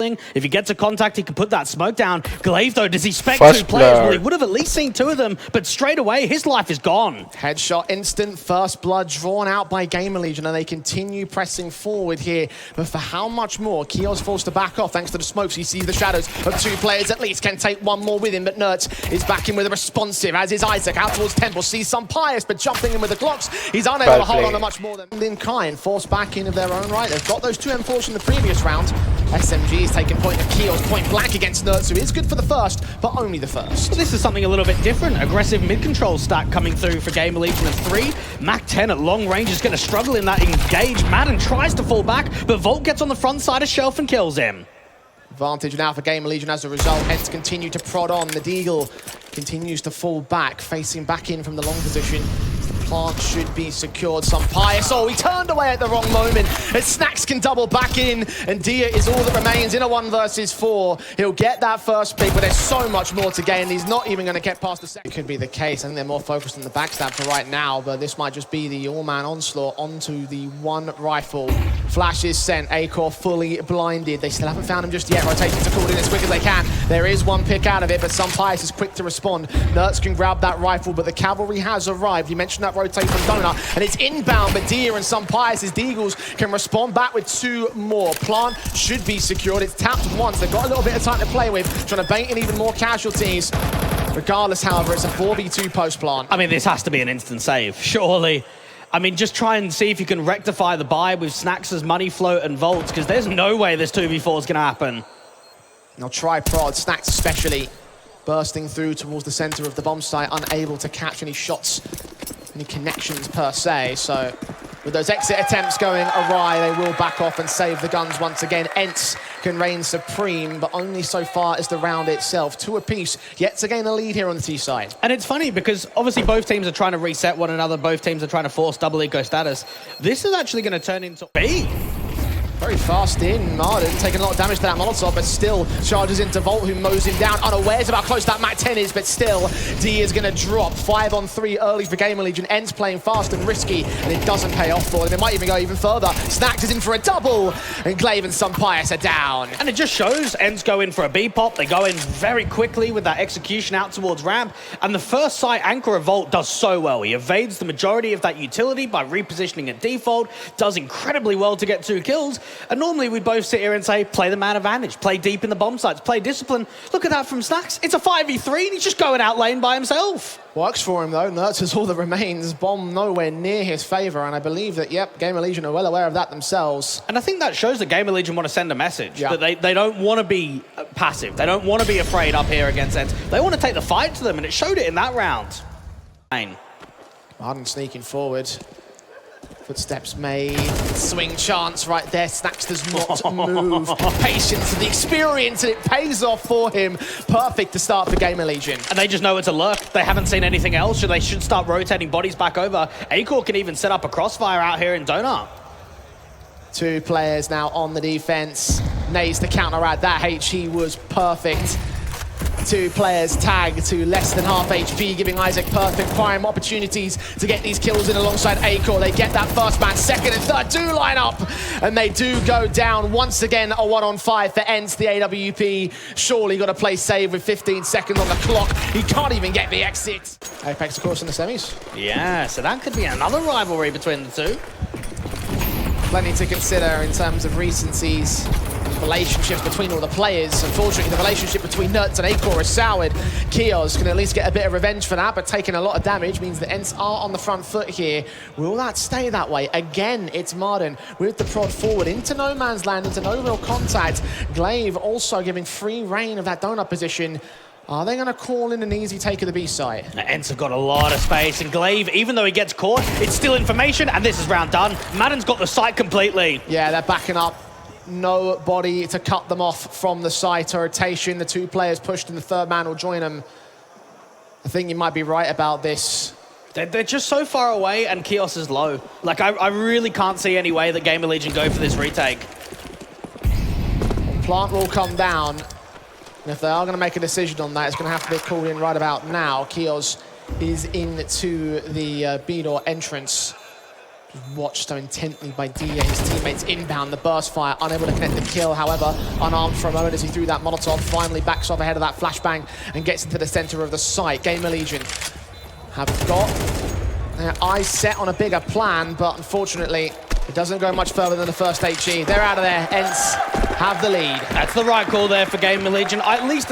coming. If he gets a contact, he can put that smoke down. Glaive, though, does he spec two players? Well, he would have at least seen two of them, but straight away, his life is gone. Headshot instant, first blood drawn out by GamerLegion, and they continue pressing forward here. But for how much more? Kios forced to back off thanks to the smokes. He sees the shadows of two players at least. Can take one more with him, but Nertz is back in with a responsive, as is Isaac. Out towards Temple, sees some Pious, but jumping in with the Glocks, he's unable to hold on to much more than Linkai, forced back in of their own right. They've got those two M4s from the previous round. SMG is taking point of Kios, point blank against Nertz, who is good for the first, but only the first. Well, this is something a little bit different. Aggressive mid-control stack coming through for GamerLegion of 3. Mac 10 at long range is going to struggle in that engage. Madden tries to fall back, but Volt gets on the front side of Shelf and kills him. Advantage now for GamerLegion as a result. ENCE continue to prod on. The Deagle continues to fall back, facing back in from the long position. The plant should be secured. Some Pious. Oh, he turned away at the wrong moment. As Snax can double back in, and Dia is all that remains in a 1 versus 4. He'll get that first pick, but there's so much more to gain. He's not even going to get past the second. It could be the case. I think they're more focused on the backstab for right now, but this might just be the all-man onslaught onto the one rifle. Flash is sent. Acor fully blinded. They still haven't found him just yet. Rotations are called in as quick as they can. There is one pick out of it, but some Pious is quick to respond. Nertz can grab that rifle, but the cavalry has arrived. You mentioned that rotate from Donut, and it's inbound, but Dia and some Pious' Deagles can respond back with two more. Plant should be secured. It's tapped once. They've got a little bit of time to play with, trying to bait in even more casualties. Regardless, however, it's a 4v2 post-plant. I mean, this has to be an instant save, surely. I mean, just try and see if you can rectify the buy with Snax' money float and Volt, because there's no way this 2v4 is going to happen. They'll try prod, Snax especially, bursting through towards the center of the bomb site, unable to catch any shots, any connections per se. So with those exit attempts going awry, they will back off and save the guns once again. ENCE can reign supreme, but only so far as the round itself. 2 apiece, yet to gain a lead here on the T side. And it's funny because obviously both teams are trying to reset one another. Both teams are trying to force double eco status. This is actually going to turn into B. Very fast in, Marden taking a lot of damage to that Molotov, but still charges into Volt, who mows him down, unawares about how close that Mac 10 is, but still, D is going to drop. 5 on 3 early for GamerLegion. ENCE playing fast and risky, and it doesn't pay off for them. It might even go even further. Snax is in for a double, and Glaive and some Pious are down. And it just shows ENCE go in for a B pop. They go in very quickly with that execution out towards ramp, and the first sight anchor of Volt does so well. He evades the majority of that utility by repositioning at default, does incredibly well to get 2 kills, and normally we'd both sit here and say, play the man advantage, play deep in the bomb sites, play discipline. Look at that from Snax. It's a 5v3 and he's just going out lane by himself. Works for him though. Nertz is all that remains. Bomb nowhere near his favor, and I believe that, yep, GamerLegion are well aware of that themselves. And I think that shows that GamerLegion want to send a message, that they don't want to be passive. They don't want to be afraid up here against ENCE. They want to take the fight to them, and it showed it in that round. Marden sneaking forward. Footsteps made, swing chance right there. Snax does not move. Patience and the experience, and it pays off for him. Perfect to start for GamerLegion. And they just know it's a lurk. They haven't seen anything else, so they should start rotating bodies back over. Acor can even set up a crossfire out here in Donut. 2 players now on the defense. Nays to counteract that. HE was perfect. 2 players tagged to less than half HP, giving Isaac perfect prime opportunities to get these kills in alongside Acor. They get that first man, second and third do line up, and they do go down. Once again, a 1-on-5 for ENCE. The AWP surely got to play save with 15 seconds on the clock. He can't even get the exit. Apex, of course, in the semis. Yeah, so that could be another rivalry between the two. Plenty to consider in terms of recencies. Relationships between all the players. Unfortunately, the relationship between Nertz and Acor is soured. Kios can at least get a bit of revenge for that, but taking a lot of damage means that ENCE are on the front foot here. Will that stay that way? Again, it's Marden with the prod forward into no man's land, into no real contact. Glaive also giving free reign of that donut position. Are they going to call in an easy take of the B site? ENCE have got a lot of space, and Glaive, even though he gets caught, it's still information, and this is round done. Madden's got the site completely. Yeah, they're backing up. Nobody to cut them off from the site or rotation. The 2 players pushed, and the 3rd man will join them. I think you might be right about this. They're just so far away, and Kios is low. Like, I really can't see any way that GamerLegion go for this retake. Plant will come down. And if they are going to make a decision on that, it's going to have to be called in right about now. Kios is into the B door entrance. Watched so intently by Dia, his teammates inbound, the burst fire, unable to connect the kill, however, unarmed for a moment as he threw that Molotov, finally backs off ahead of that flashbang and gets into the center of the site. GamerLegion have got their eyes set on a bigger plan, but unfortunately, it doesn't go much further than the first HE. They're out of there, ENCE have the lead. That's the right call there for GamerLegion. I at least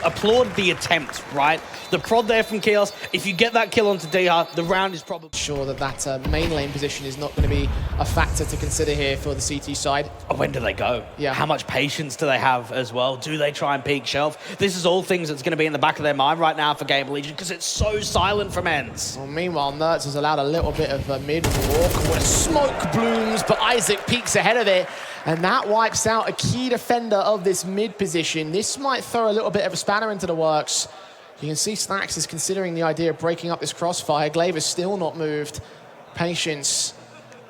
applaud the attempt, right? The prod there from Chaos. If you get that kill onto Dia, the round is probably... Sure that main lane position is not going to be a factor to consider here for the CT side. When do they go? Yeah. How much patience do they have as well? Do they try and peek shelf? This is all things that's going to be in the back of their mind right now for GamerLegion because it's so silent from ENCE. Well, meanwhile, NERTZ has allowed a little bit of a mid-walk where smoke blooms, but Isaac peeks ahead of it, and that wipes out a key defender of this mid position. This might throw a little bit of a spanner into the works. You can see Snax is considering the idea of breaking up this crossfire. Glaive is still not moved. Patience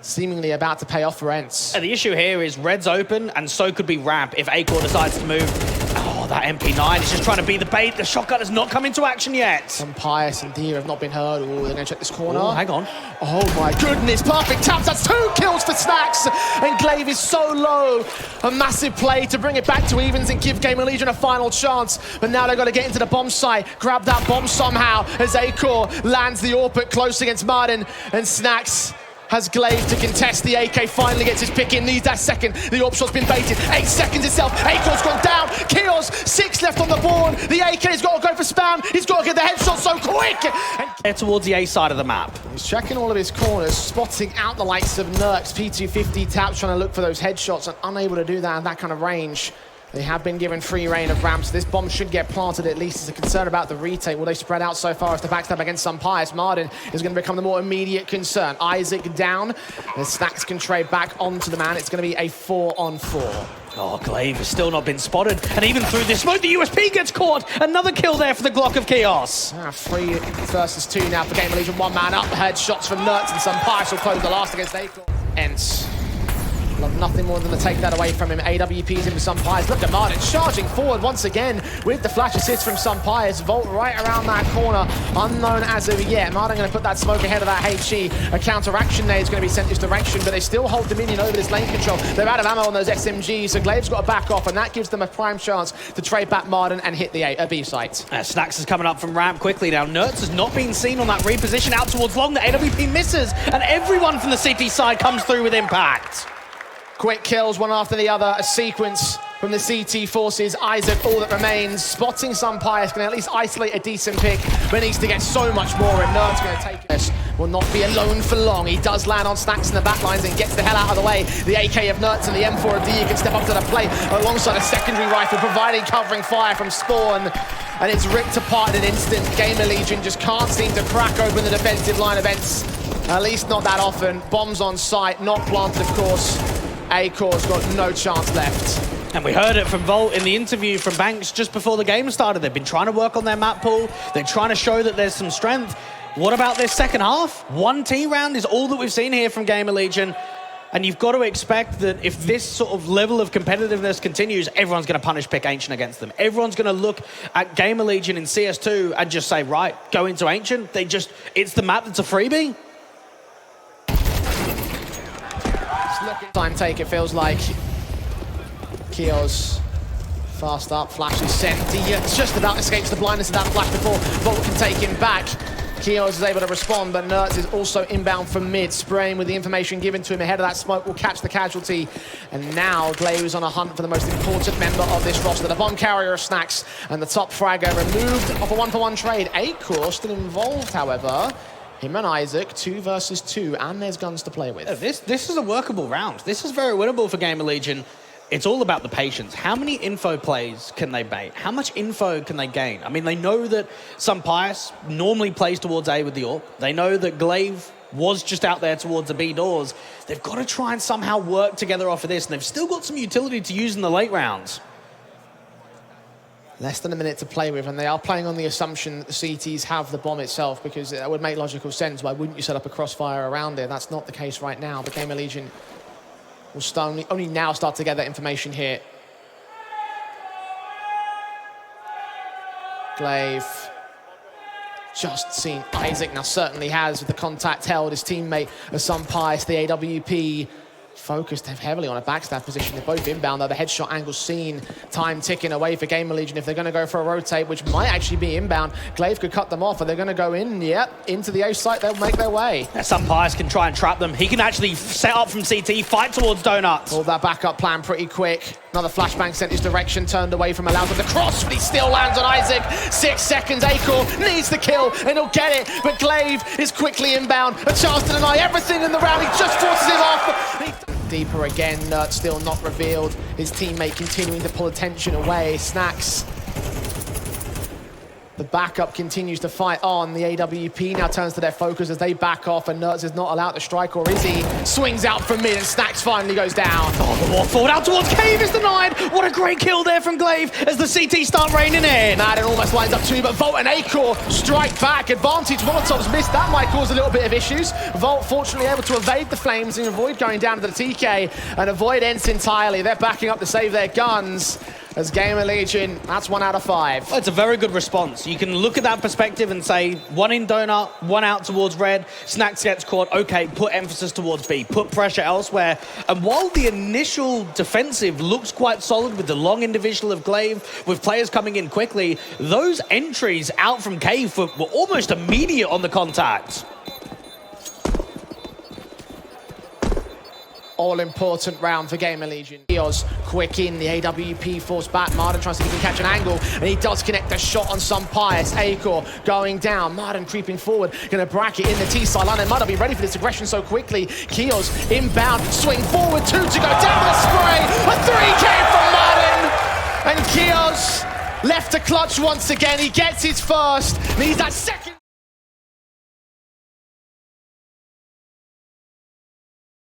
seemingly about to pay off for ENCE. The issue here is red's open, and so could be ramp if Acor decides to move. Oh, that MP9 is just trying to be the bait. The shotgun has not come into action yet. Pius and Dia have not been heard. Oh, they're going to check this corner. Ooh, hang on. Oh my goodness, perfect taps. That's 2 kills for Snax. And Glaive is so low. A massive play to bring it back to evens and give GamerLegion a final chance. But now they've got to get into the bomb site, grab that bomb somehow as Acor lands the AWP close against Martin, and Snax has Glaive to contest. The AK finally gets his pick in, needs that second. The AWP shot's been baited. 8 seconds itself. Acor's gone down. Kios, 6 left on the board. The AK's got to go for spam. He's got to get the headshot so quick. And towards the A side of the map. He's checking all of his corners, spotting out the likes of NERTZ, P250 taps, trying to look for those headshots, and unable to do that in that kind of range. They have been given free reign of ramps. This bomb should get planted at least. There's a concern about the retake. Will they spread out so far as the backstab against Pius? Martin is going to become the more immediate concern. Isaac down. And Snax can trade back onto the man. It's going to be a 4-on-4. Oh, Glaive has still not been spotted. And even through this smoke, the USP gets caught. Another kill there for the Glock of Chaos. 3 versus 2 now for GamerLegion. 1 man up. Headshots from NERTZ, and Pius will close the last against Acor. ENCE. Love nothing more than to take that away from him. AWP's in with Pius. Look at Martin charging forward once again with the flash assist from Pius. Volt right around that corner, unknown as of yet. Martin going to put that smoke ahead of that HE. A counteraction there is going to be sent this direction, but they still hold Dominion over this lane control. They're out of ammo on those SMGs, so Glaive's got to back off, and that gives them a prime chance to trade back Martin and hit the B site. Snax is coming up from ramp quickly now. NERTZ has not been seen on that reposition out towards long. The AWP misses, and everyone from the CT side comes through with impact. Quick kills, one after the other, a sequence from the CT forces. Isaac, all that remains. Spotting Pius can at least isolate a decent pick, but needs to get so much more, and NERTZ going to take this. Will not be alone for long. He does land on Snax in the backlines and gets the hell out of the way. The AK of NERTZ and the M4 of Dia can step up to the plate alongside a secondary rifle, providing covering fire from Spawn. And it's ripped apart in an instant. GamerLegion just can't seem to crack open the defensive line of ENCE. At least not that often. Bombs on site, not planted, of course. Acor's got no chance left. And we heard it from Volt in the interview from Banks just before the game started. They've been trying to work on their map pool. They're trying to show that there's some strength. What about this second half? 1 T round is all that we've seen here from GamerLegion. And you've got to expect that if this sort of level of competitiveness continues, everyone's going to punish pick Ancient against them. Everyone's going to look at GamerLegion in CS2 and just say, right, go into Ancient. It's the map that's a freebie. Time take, it feels like. Kios fast up, flash is sent. Dia just about escapes the blindness of that flash before Volt can take him back. Kios is able to respond, but NERTZ is also inbound from mid, spraying with the information given to him ahead of that smoke, will catch the casualty. And now Glaive is on a hunt for the most important member of this roster, the bomb carrier of Snax, and the top fragger removed off a 1-for-1 trade. Acor still involved, however. Him and Isaac, 2 versus 2, and there's guns to play with. This is a workable round. This is very winnable for GamerLegion. It's all about the patience. How many info plays can they bait? How much info can they gain? I mean, they know that Pius normally plays towards A with the AWP. They know that Glaive was just out there towards the B doors. They've got to try and somehow work together off of this, and they've still got some utility to use in the late rounds. Less than a minute to play with, and they are playing on the assumption that the CTs have the bomb itself, because that would make logical sense. Why wouldn't you set up a crossfire around it? That's not the case right now, but GamerLegion will only now start to get that information here. Glaive just seen Isaac, now certainly has, with the contact held, his teammate Pius, the AWP, focused heavily on a backstab position. They're both inbound, though. The headshot angle seen. Time ticking away for GamerLegion. If they're going to go for a rotate, which might actually be inbound, Glaive could cut them off. Are they going to go in? Yep, into the A site. They'll make their way. Pius can try and trap them. He can actually set up from CT, fight towards Donuts. Pulled that backup plan pretty quick. Another flashbang sent his direction, turned away from Allows with the cross, but he still lands on Isaac. 6 seconds, Acor needs the kill, and he'll get it, but Glaive is quickly inbound. A chance to deny everything in the round. He just forces him off. Deeper again, Nert still not revealed. His teammate continuing to pull attention away. Snax. The backup continues to fight on. The AWP now turns to their focus as they back off, and Nertz is not allowed to strike, or is he? Swings out from mid, and Snax finally goes down. Oh, the walk forward out towards Cave is denied. What a great kill there from Glaive as the CT start raining in. Madden almost lines up too, but Volt and Acor strike back. Advantage Molotov's missed. That might cause a little bit of issues. Volt fortunately able to evade the flames and avoid going down to the TK and avoid ENCE entirely. They're backing up to save their guns. As GamerLegion, that's 1 out of 5. It's a very good response. You can look at that perspective and say, 1 in Donut, 1 out towards red, Snax gets caught, okay, put emphasis towards B, put pressure elsewhere. And while the initial defensive looks quite solid with the long individual of Glaive, with players coming in quickly, those entries out from Cave were almost immediate on the contact. All-important round for GamerLegion. Eos quick in, the AWP forced back. Martin tries to see if he can catch an angle, and he does connect a shot on Pius. Acor going down, Martin creeping forward, gonna bracket in the T-side line, and Martin be ready for this aggression so quickly. Kios inbound, swing forward, 2 to go, down the spray, a 3K from Martin! And Kios left to clutch once again, he gets his first, needs that second.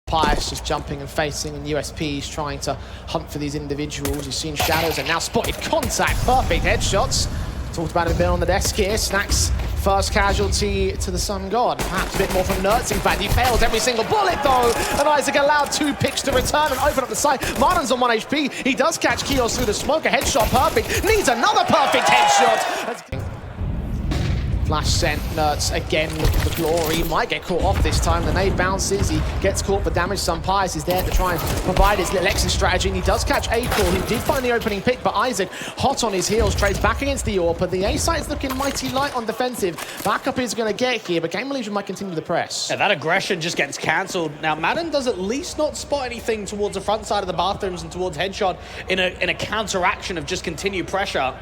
Pius just jumping and facing, and USP's trying to hunt for these individuals. He's seen shadows and now spotted contact. Perfect headshots. Talked about him being on the desk here. Snax, first casualty to the Sun God. Perhaps a bit more from Nertz. In fact, he fails every single bullet though. And Isaac allowed 2 picks to return and open up the site. Martin's on 1 HP. He does catch Kios through the smoke. A headshot, perfect. Needs another perfect headshot. Flash sent, Nertz again looking for glory. Might get caught off this time. The nade bounces, he gets caught for damage. Pius is there to try and provide his little exit strategy, and he does catch Acor, who did find the opening pick, but Isaac, hot on his heels, trades back against the AWP. The A side is looking mighty light on defensive. Backup is going to get here, but GamerLegion might continue the press. Yeah, that aggression just gets cancelled. Now, Madden does at least not spot anything towards the front side of the bathrooms and towards Headshot in a counteraction of just continued pressure.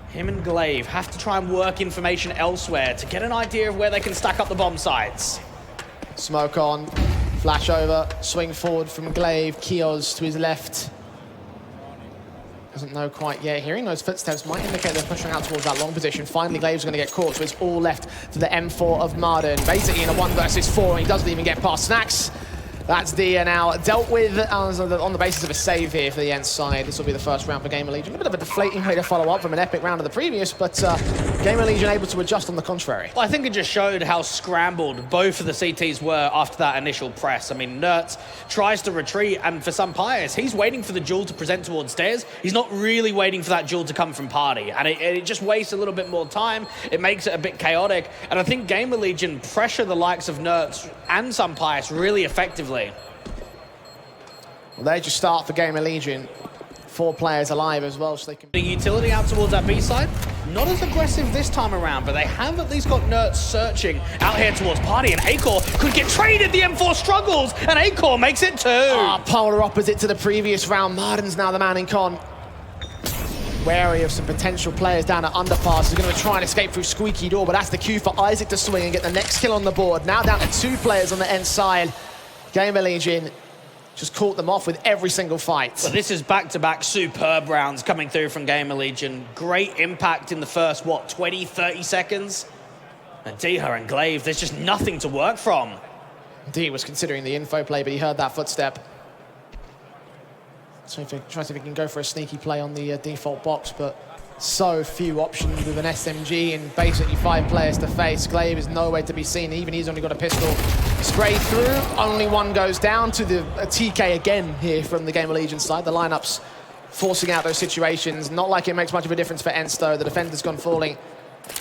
Him and Glaive have to try and work information elsewhere to get an idea of where they can stack up the bomb sites. Smoke on, flash over, swing forward from Glaive, Kios to his left. Doesn't know quite yet. Hearing those footsteps might indicate they're pushing out towards that long position. Finally, Glaive's going to get caught, so it's all left to the M4 of Marden. Basically in a 1 versus 4, and he doesn't even get past Snax. That's Dia now dealt with on the basis of a save here for the ENCE side. This will be the first round for GamerLegion. A bit of a deflating way to follow up from an epic round of the previous, but GamerLegion able to adjust on the contrary. Well, I think it just showed how scrambled both of the CTs were after that initial press. I mean, Nertz tries to retreat, and for Pius, he's waiting for the duel to present towards stairs. He's not really waiting for that duel to come from party, and it just wastes a little bit more time. It makes it a bit chaotic, and I think GamerLegion pressure the likes of Nertz and Pius really effectively. Well, they just start for GamerLegion. 4 players alive as well, so they can... The utility out towards that B side, not as aggressive this time around, but they have at least got Nertz searching out here towards party, and Acor could get traded. The M4 struggles, and Acor makes it too. Polar opposite to the previous round. Martin's now the man in con. Wary of some potential players down at underpass. He's going to try and escape through squeaky door, but that's the cue for Isaac to swing and get the next kill on the board. Now down to 2 players on the ENCE side. GamerLegion just caught them off with every single fight. Well, this is back-to-back superb rounds coming through from GamerLegion. Great impact in the first, 20, 30 seconds? And Dia and Glaive, there's just nothing to work from. D was considering the info play, but he heard that footstep. So if he tries to see if he can go for a sneaky play on the default box, but so few options with an SMG and basically 5 players to face. Glaive is nowhere to be seen. Even he's only got a pistol. Spray through, only 1 goes down to the TK again here from the GamerLegion side. The lineups forcing out those situations. Not like it makes much of a difference for ENCE though. The defender's gone falling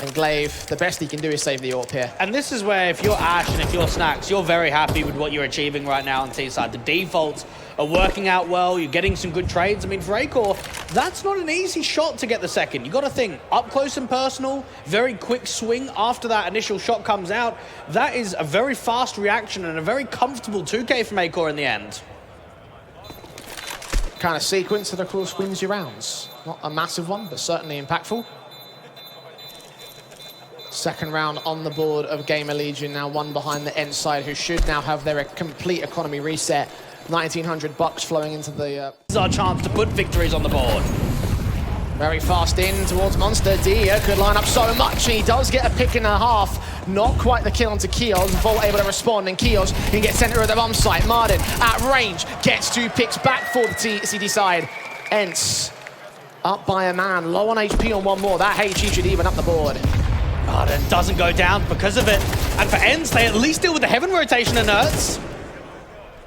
And Glaive, the best he can do is save the AWP here. And this is where if you're Ash and if you're Snax, you're very happy with what you're achieving right now on T-side. The defaults are working out well. You're getting some good trades. I mean, for Acor, that's not an easy shot to get the second. You got to think up close and personal, very quick swing after that initial shot comes out. That is a very fast reaction and a very comfortable 2K from Acor in the end. Kind of sequence that, of course, wins you rounds. Not a massive one, but certainly impactful. Second round on the board of GamerLegion, now one behind the ENCE side, who should now have their complete economy reset. 1,900 bucks flowing into the... This is our chance to put victories on the board. Very fast in towards Monster. Dia could line up so much, and he does get a pick and a half. Not quite the kill onto Kios. Volt able to respond, and Kios can get center of the bomb site. Martin at range gets 2 picks back for the CD side. ENCE up by a man, low on HP on one more. That HE should even up the board. Martin doesn't go down because of it. And for ENCE, they at least deal with the heaven rotation inerts.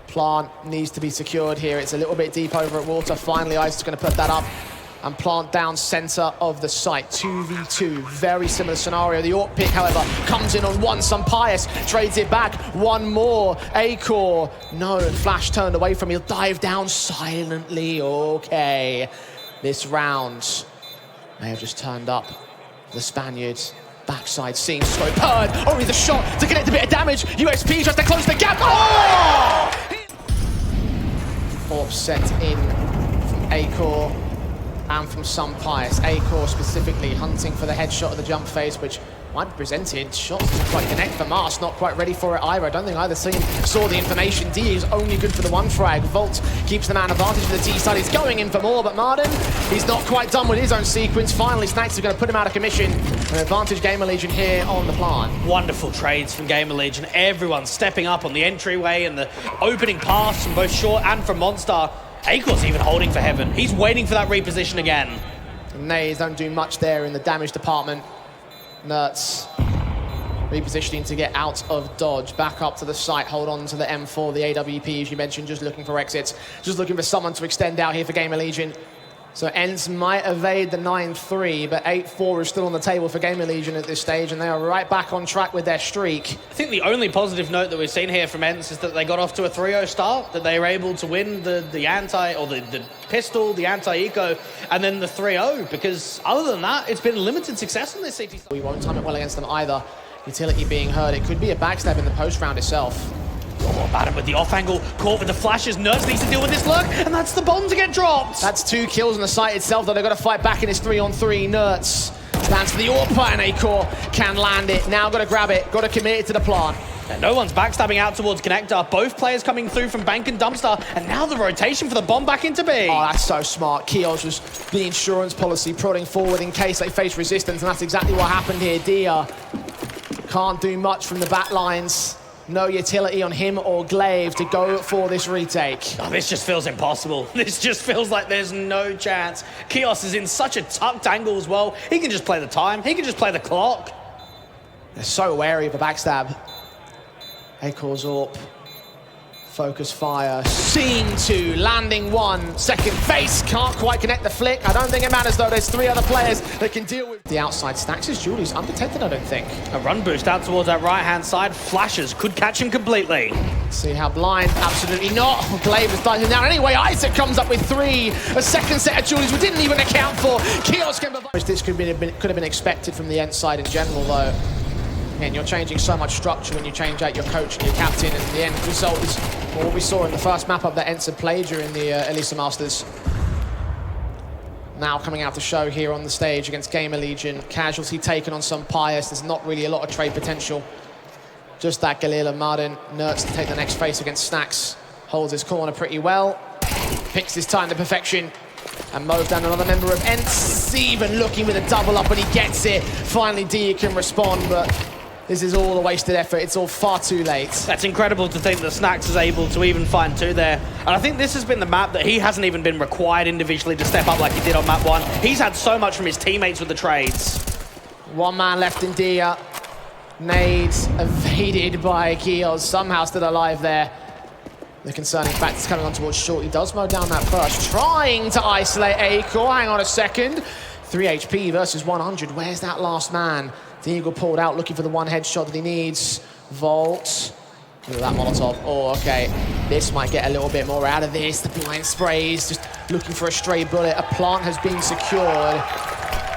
Plant needs to be secured here. It's a little bit deep over at water. Finally, Isaac's going to put that up. And Plant down center of the site. 2v2, very similar scenario. The AWP pick, however, comes in on one. Some Pious trades it back. One more. Acor, no, Flash turned away from him. He'll dive down silently. Okay. This round may have just turned up. The Spaniards. Backside seam scope heard. Only the shot to connect a bit of damage. USP tries to close the gap. Oh! AWP set in from Acor and from some Pious. Acor specifically hunting for the headshot of the jump phase, which might be presented. Shots didn't quite connect for Mars, not quite ready for it either. I don't think either team saw the information. D is only good for the one frag. Volt keeps the man advantage for the T side. He's going in for more, but Martin, he's not quite done with his own sequence. Finally, Snax is going to put him out of commission. An advantage GamerLegion here on the Plant. Wonderful trades from GamerLegion. Everyone stepping up on the entryway and the opening pass from both Short and from Monster. Acor's even holding for heaven. He's waiting for that reposition again. Nays don't do much there in the damage department. Nerds repositioning to get out of dodge. Back up to the site, hold on to the M4, the AWP, as you mentioned, just looking for exits. Just looking for someone to extend out here for GamerLegion. So ENCE might evade the 9-3, but 8-4 is still on the table for GamerLegion at this stage, and they are right back on track with their streak. I think the only positive note that we've seen here from ENCE is that they got off to a 3-0 start, that they were able to win the anti, or the pistol, the anti-eco, and then the 3-0, because other than that, it's been limited success on this CT. We won't time it well against them either. Utility being heard. It could be a backstab in the post round itself. Oh, about him with the off angle, caught with the flashes. Nerds needs to deal with this lurk, and that's the bomb to get dropped. That's 2 kills on the site itself, though they've got to fight back in his 3-on-3. Nerds lands for the AWP, and Acor can land it. Now got to grab it, got to commit it to the Plant. And no one's backstabbing out towards Connector. Both players coming through from Bank and Dumpster, and now the rotation for the bomb back into B. Oh, that's so smart. Kios was the insurance policy, prodding forward in case they face resistance, and that's exactly what happened here. Dia can't do much from the back lines. No utility on him or Glaive to go for this retake. Oh, this just feels impossible. This just feels like there's no chance. Kios is in such a tucked angle as well. He can just play the time. He can just play the clock. They're so wary of a backstab. Acor's AWP. Focus fire. Scene 2. Landing 1. Second face. Can't quite connect the flick. I don't think it matters though. There's 3 other players that can deal with the outside. Snax's Julie's undetected, I don't think. A run boost out towards that right-hand side. Flashes could catch him completely. See how blind? Absolutely not. Glaive is diving down anyway. Isaac comes up with 3. A second set of Julie's we didn't even account for. Kios can provide. This could have been expected from the ENCE side in general though. Again, you're changing so much structure when you change out your coach and your captain, and the end result is what we saw in the first map-up that ENCE had played during the Elisa Masters. Now coming out to show here on the stage against GamerLegion. Casualty taken on some Pious. There's not really a lot of trade potential. Just that Galil and Martin. Nerds to take the next face against Snax. Holds his corner pretty well. Picks his time to perfection. And mows down another member of ENCE. Even looking with a double up, and he gets it. Finally, D can respond, but this is all a wasted effort. It's all far too late. That's incredible to think that Snax is able to even find 2 there. And I think this has been the map that he hasn't even been required individually to step up like he did on map 1. He's had so much from his teammates with the trades. 1 man left in Dia. Nades evaded by Kios. Somehow still alive there. The concerning fact is coming on towards Short. He does mow down that first. Trying to isolate Acor. Hang on a second. 3 HP versus 100. Where's that last man? The Eagle pulled out, looking for the one headshot that he needs. Volt. Look at that Molotov. Oh, okay. This might get a little bit more out of this. The blind sprays, just looking for a stray bullet. A plant has been secured.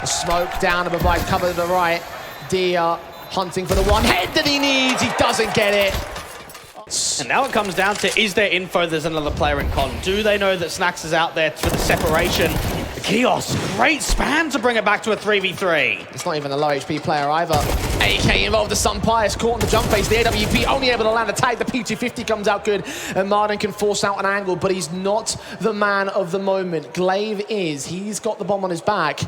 The smoke down to provide cover to the right. Dia hunting for the one head that he needs. He doesn't get it. And now it comes down to, is there info there's another player in con? Do they know that Snax is out there for the separation? The Kios, great spam to bring it back to a 3v3. It's not even a low HP player either. AK involved, the Sun Pius caught in the jump phase. The AWP only able to land a tag. The P250 comes out good. And Martin can force out an angle, but he's not the man of the moment. Glaive is. He's got the bomb on his back.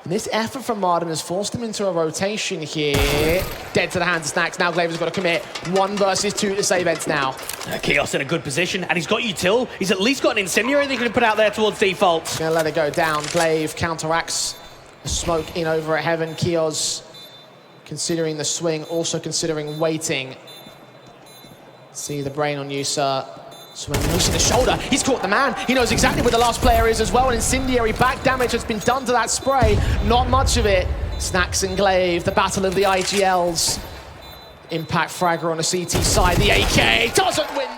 And this effort from Martin has forced him into a rotation here. Dead to the hands of Snax. Now Glaive has got to commit. 1 versus 2 to save Ents now. Kios in a good position, and he's got util. He's at least got an incendiary that he can put out there towards default. Gonna let it go down. Glaive counteracts the smoke in over at Heaven. Kios considering the swing, also considering waiting. See the brain on you, sir. Swing loose in the shoulder. He's caught the man. He knows exactly where the last player is as well. An incendiary back damage has been done to that spray. Not much of it. Snax and Glaive, the battle of the IGLs. Impact fragger on the CT side. The AK doesn't win.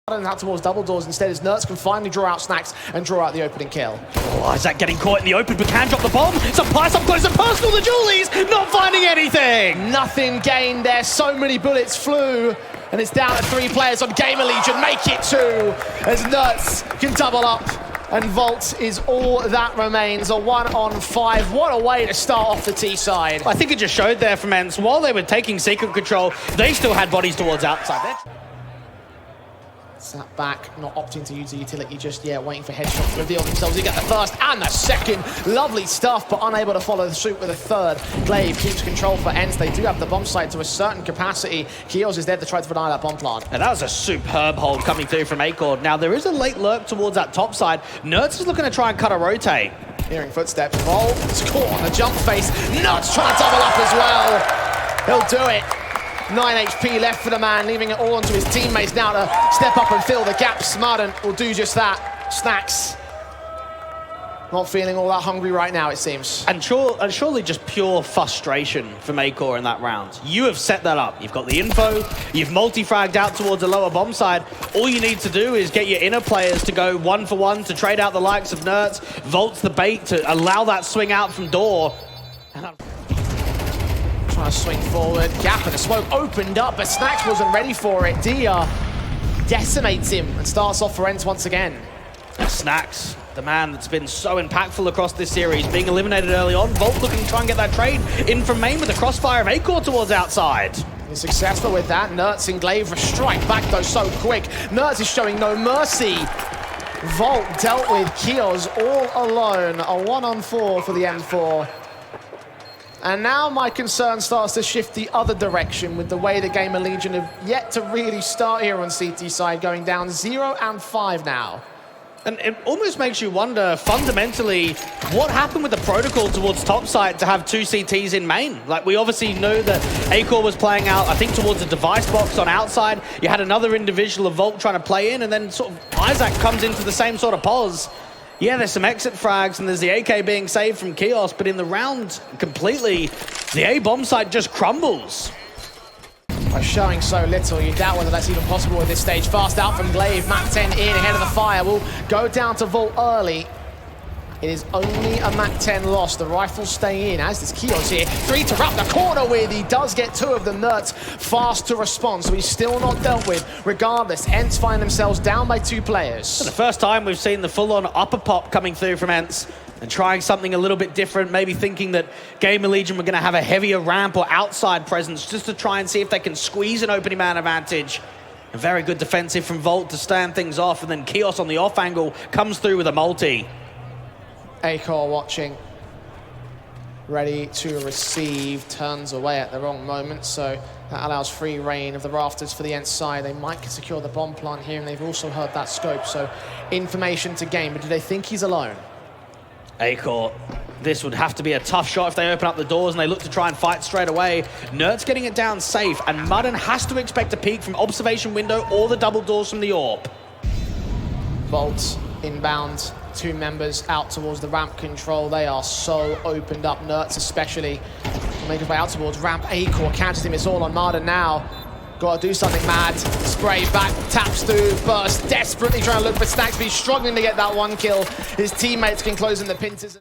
Out towards double doors instead, as Nerds can finally draw out Snax and draw out the opening kill. Oh, is that getting caught in the open, but can drop the bomb? Some Pius up close and personal, the Julies not finding anything! Nothing gained there, so many bullets flew, and it's down to 3 players on GamerLegion, make it 2, as Nerds can double up, and Volt is all that remains, a 1-on-5. What a way to start off the T side. I think it just showed there from ENCE, while they were taking secret control, they still had bodies towards outside. Sat back, not opting to use the utility just yet, waiting for headshots to reveal themselves. He got the first and the second. Lovely stuff, but unable to follow the suit with a third. Glaive keeps control for ENCE. They do have the bomb site to a certain capacity. Kios is there to try to deny that bomb plant. And that was a superb hold coming through from Acord. Now, there is a late lurk towards that top side. Nerds is looking to try and cut a rotate. Hearing footsteps. Volt is caught on the jump face. Nuts trying to double up as well. He'll do it. 9 HP left for the man, leaving it all onto his teammates now to step up and fill the gaps. Martin will do just that. Snax not feeling all that hungry right now, it seems. And surely just pure frustration from Acor in that round. You have set that up. You've got the info, you've multi-fragged out towards the lower bomb side. All you need to do is get your inner players to go 1-for-1 to trade out the likes of Nerds. Volt's the bait to allow that swing out from door. Trying to swing forward, gap and the smoke opened up, but Snax wasn't ready for it. Dia decimates him and starts off for ENCE once again. Snax, the man that's been so impactful across this series, being eliminated early on. Volt looking to try and get that trade in from main with the crossfire of Acor towards outside. He's successful with that. Nerds and Glaive strike back though so quick. Nerds is showing no mercy. Volt dealt with Kios all alone. A 1-on-4 for the M4. And now my concern starts to shift the other direction with the way the GamerLegion have yet to really start here on CT side, going down 0-5 now. And it almost makes you wonder, fundamentally, what happened with the protocol towards topside to have 2 CTs in main? Like, we obviously know that Acor was playing out, I think, towards a device box on outside. You had another individual of Volt trying to play in, and then sort of Isaac comes into the same sort of pause. Yeah, there's some exit frags, and there's the AK being saved from Kios, but in the round, completely, the A bomb site just crumbles. By showing so little, you doubt whether that's even possible at this stage. Fast out from Glaive, Mach 10 in, ahead of the fire. Will go down to Volt early. It is only a Mach 10 loss. The rifles stay in, as does Kios here. 3 to wrap the corner with. He does get 2 of them. Nerds fast to respond, so he's still not dealt with. Regardless, ENCE find themselves down by 2 players. For the first time, we've seen the full-on upper pop coming through from ENCE and trying something a little bit different, maybe thinking that GamerLegion were going to have a heavier ramp or outside presence just to try and see if they can squeeze an opening man advantage. A very good defensive from Volt to stand things off, and then Kios on the off angle comes through with a multi. Acor watching, ready to receive, turns away at the wrong moment, so that allows free reign of the rafters for the ENCE side. They might secure the bomb plant here, and they've also heard that scope, so information to gain, but do they think he's alone? Acor This would have to be a tough shot if they open up the doors and they look to try and fight straight away. Nert's getting it down safe, and Mudden has to expect a peek from observation window or the double doors from the AWP. Volt inbound, 2 members out towards the ramp control. They are so opened up, Nertz especially. Make his way out towards ramp. Acor catches him, it's all on Marden now. Gotta do something mad. Spray back, taps through, burst, desperately trying to look for Snax, but he's struggling to get that 1 kill. His teammates can close in the pincers.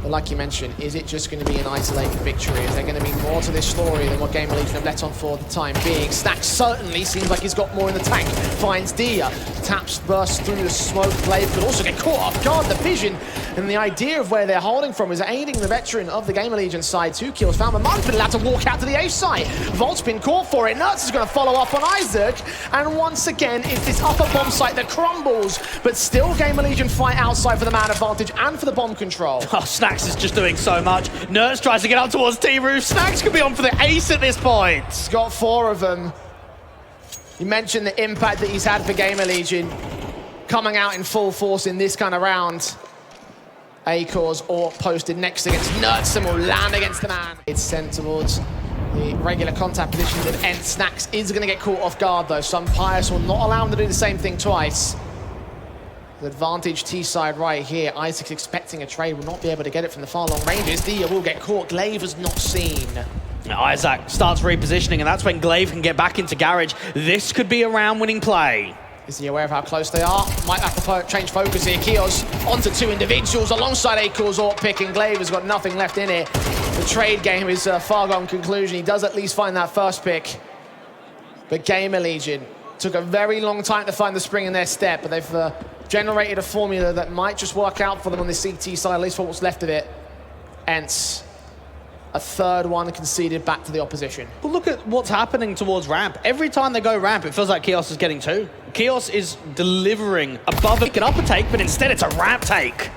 But like you mentioned, is it just going to be an isolated victory? Is there going to be more to this story than what GamerLegion have let on for the time being? Snax certainly seems like he's got more in the tank. Finds Dia, taps, bursts through the smoke. Glaive could also get caught off guard. The vision and the idea of where they're holding from is aiding the veteran of the GamerLegion side. 2 kills found, but Martin's been allowed to walk out to the A site. Volt's been caught for it. Nertz is going to follow up on Isaac. And once again, it's this upper bomb site that crumbles. But still, GamerLegion fight outside for the man advantage and for the bomb control. Oh, Snax is just doing so much. Nertz tries to get up towards T-Roof. Snax could be on for the ace at this point. He's got 4 of them. You mentioned the impact that he's had for GamerLegion coming out in full force in this kind of round. Acor's AWP posted next against Nertz and will land against the man. It's sent towards the regular contact positions of ENCE. Snax is going to get caught off guard though. Some Pius will not allow him to do the same thing twice. The advantage T-side right here. Isaac's expecting a trade, will not be able to get it from the far long ranges. Dia will get caught. Glaive is not seen. Isaac starts repositioning, and that's when Glaive can get back into Garage. This could be a round-winning play. Is he aware of how close they are? Might have to change focus here. Kios onto 2 individuals alongside Acor's AWP pick, and Glaive has got nothing left in it. The trade game is a far gone conclusion. He does at least find that first pick. But GamerLegion took a very long time to find the spring in their step, but they've generated a formula that might just work out for them on the CT side, at least for what's left of it. ENCE, a 3rd one conceded back to the opposition. But look at what's happening towards ramp. Every time they go ramp, it feels like Kios is getting 2. Kios is delivering above an upper take, but instead it's a ramp take.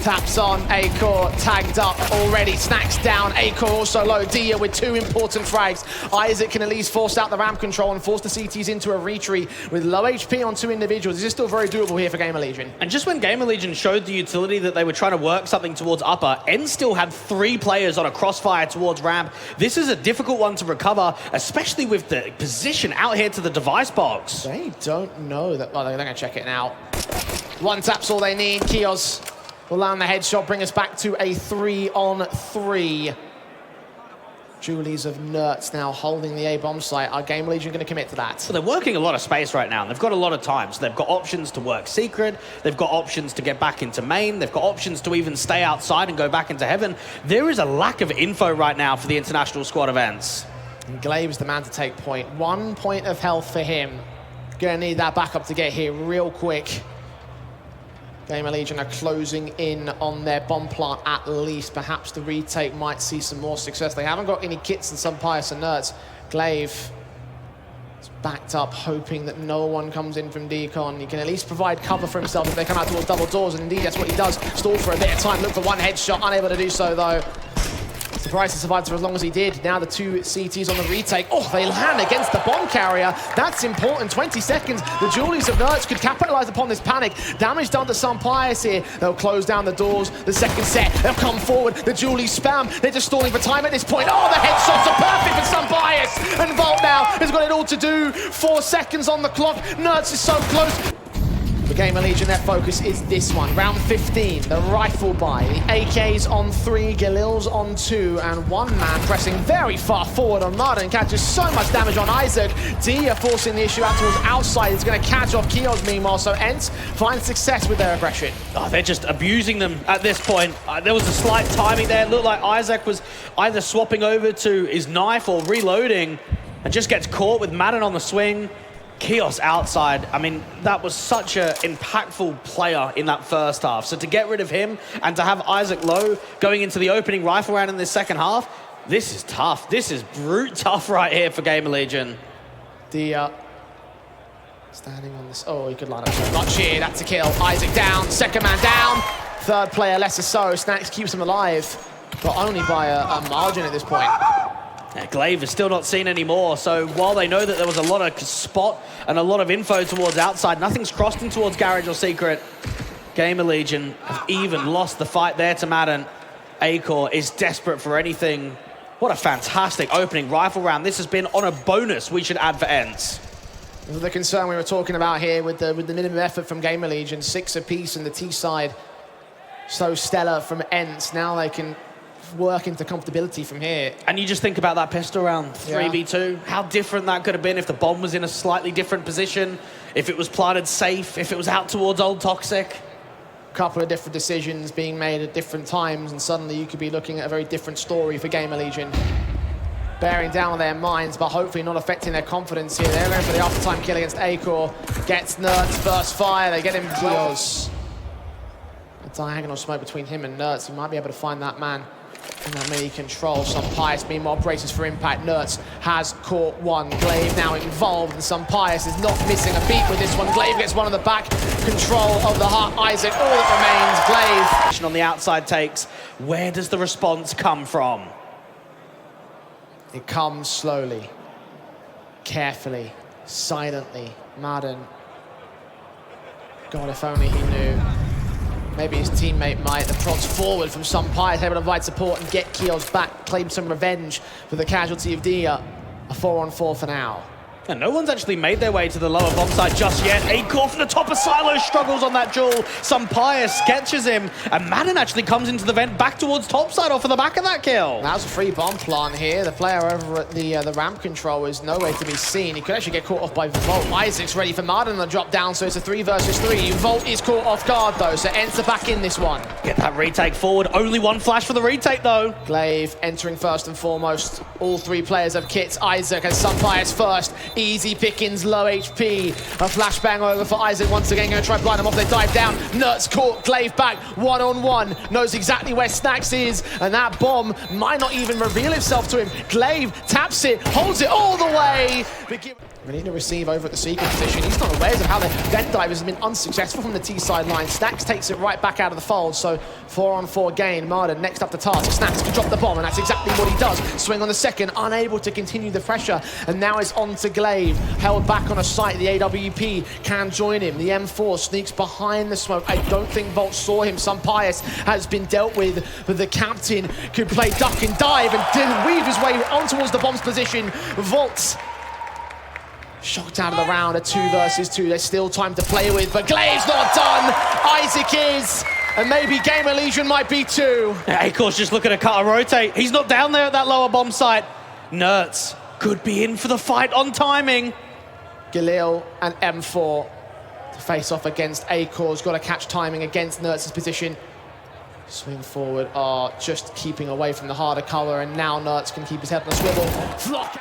Taps on, Acor tagged up already. Snax down, Acor also low. Dia with 2 important frags. Isaac can at least force out the ramp control and force the CTs into a retreat with low HP on 2 individuals. This is still very doable here for GamerLegion. And just when GamerLegion showed the utility that they were trying to work something towards upper, ENCE still had 3 players on a crossfire towards ramp. This is a difficult one to recover, especially with the position out here to the device box. They don't know that. Well, they're going to check it now. 1 tap's all they need. Kios will land the headshot, bring us back to a 3-on-3. Julies of Nertz now holding the A-bomb site. Are GamerLegion going to commit to that? So they're working a lot of space right now, and they've got a lot of time. So they've got options to work secret, they've got options to get back into main, they've got options to even stay outside and go back into heaven. There is a lack of info right now for the international squad events. And Glaive's the man to take point. 1 point of health for him. Gonna need that backup to get here real quick. GamerLegion are closing in on their bomb plant at least. Perhaps the retake might see some more success. They haven't got any kits and some Pius and Nertz. Glaive is backed up, hoping that no one comes in from Decon. He can at least provide cover for himself if they come out towards double doors, and indeed that's what he does. Stall for a bit of time, look for 1 headshot, unable to do so though. Surprised he survived for as long as he did. Now the 2 CTs on the retake. Oh, they land against the bomb carrier. That's important. 20 seconds. The Julies of Nertz could capitalize upon this panic. Damage done to some Pius here. They'll close down the doors. The second set, they'll come forward. The Julies spam. They're just stalling for time at this point. Oh, the headshots are perfect for some Pius. And Volt now has got it all to do. 4 seconds on the clock. Nertz is so close. For GamerLegion, their focus is this one. Round 15, the rifle buy. The AK's on 3, Galil's on 2, and 1 man pressing very far forward on Marden. Catches so much damage on Isaac. Dia forcing the issue out towards outside. He's going to catch off Kios meanwhile, so ENCE finds success with their aggression. Oh, they're just abusing them at this point. There was a slight timing there. It looked like Isaac was either swapping over to his knife or reloading and just gets caught with Madden on the swing. Kios outside. I mean, that was such an impactful player in that first half. So to get rid of him and to have Isaac low going into the opening rifle round in this second half, this is tough. This is brute tough right here for GamerLegion. Dia standing on this. Oh, he could line up so much here. That's a kill. Isaac down. 2nd man down. 3rd player lesser so. Snax keeps him alive, but only by a margin at this point. Yeah, Glaive is still not seen anymore, so while they know that there was a lot of spot and a lot of info towards outside, nothing's crossed in towards Garage or Secret. GamerLegion have even lost the fight there to Madden. Acor is desperate for anything. What a fantastic opening rifle round. This has been on a bonus, we should add, for ENCE. The concern we were talking about here with the minimum effort from GamerLegion, 6 apiece in the T side. So stellar from ENCE. Now they can work into comfortability from here. And you just think about that pistol round, 3v2. How different that could have been if the bomb was in a slightly different position, if it was planted safe, if it was out towards Old Toxic. Couple of different decisions being made at different times, and suddenly you could be looking at a very different story for GamerLegion. Bearing down on their minds, but hopefully not affecting their confidence here. They're going for the after-time kill against Acor. Gets Nertz first fire, they get him Geos. A diagonal smoke between him and Nertz. He might be able to find that man. And that many control. Some Pious meanwhile braces for impact. Nertz has caught one. Glaive now involved, and Some Pious is not missing a beat with this one. Glaive gets one on the back. Control of the heart. Isaac, all that remains. Glaive. On the outside takes. Where does the response come from? It comes slowly, carefully, silently. Madden. God, if only he knew. Maybe his teammate might. The prods forward from Some Pious, able to provide support and get Keels back, claim some revenge for the casualty of Dia. A 4-on-4 for now. And no one's actually made their way to the lower bomb side just yet. Acor from the top of Silo struggles on that duel. Some Pious sketches him, and Madden actually comes into the vent back towards topside off of the back of that kill. That was a free bomb plant here. The player over at the ramp control is nowhere to be seen. He could actually get caught off by Volt. Isaac's ready for Madden on the drop down, so it's a 3 versus 3. Volt is caught off guard though, so ENCE are back in this one. Get that retake forward. Only one flash for the retake though. Glaive entering first and foremost. All 3 players have kits. Isaac and Some Pious first. Easy pickings, low HP. A flashbang over for Isaac once again. Going to try blind him off. They dive down. Nertz caught Glaive back. 1-on-1. Knows exactly where Snax is. And that bomb might not even reveal itself to him. Glaive taps it, holds it all the way. Ready to receive over at the secret position. He's not aware of how the vent divers have been unsuccessful from the T side line. Snax takes it right back out of the fold. So 4-on-4 gain. Marden next up the task. Snax can drop the bomb, and that's exactly what he does. Swing on the second, unable to continue the pressure. And now it's on to Glaive. Held back on a site. The AWP can join him. The M4 sneaks behind the smoke. I don't think Volt saw him. Some Pious has been dealt with, but the captain could play duck and dive and weave his way on towards the bomb's position. Volt shocked out of the round, a 2 versus 2. There's still time to play with, but Glaive's not done. Isaac is, and maybe GamerLegion might be too. Acor's just looking to cut a rotate. He's not down there at that lower bomb site. Nertz could be in for the fight on timing. Galil and M4 to face off against Acor's. Got to catch timing against Nertz's position. Swing forward, just keeping away from the harder cover, and now Nertz can keep his head on a swivel. Flock.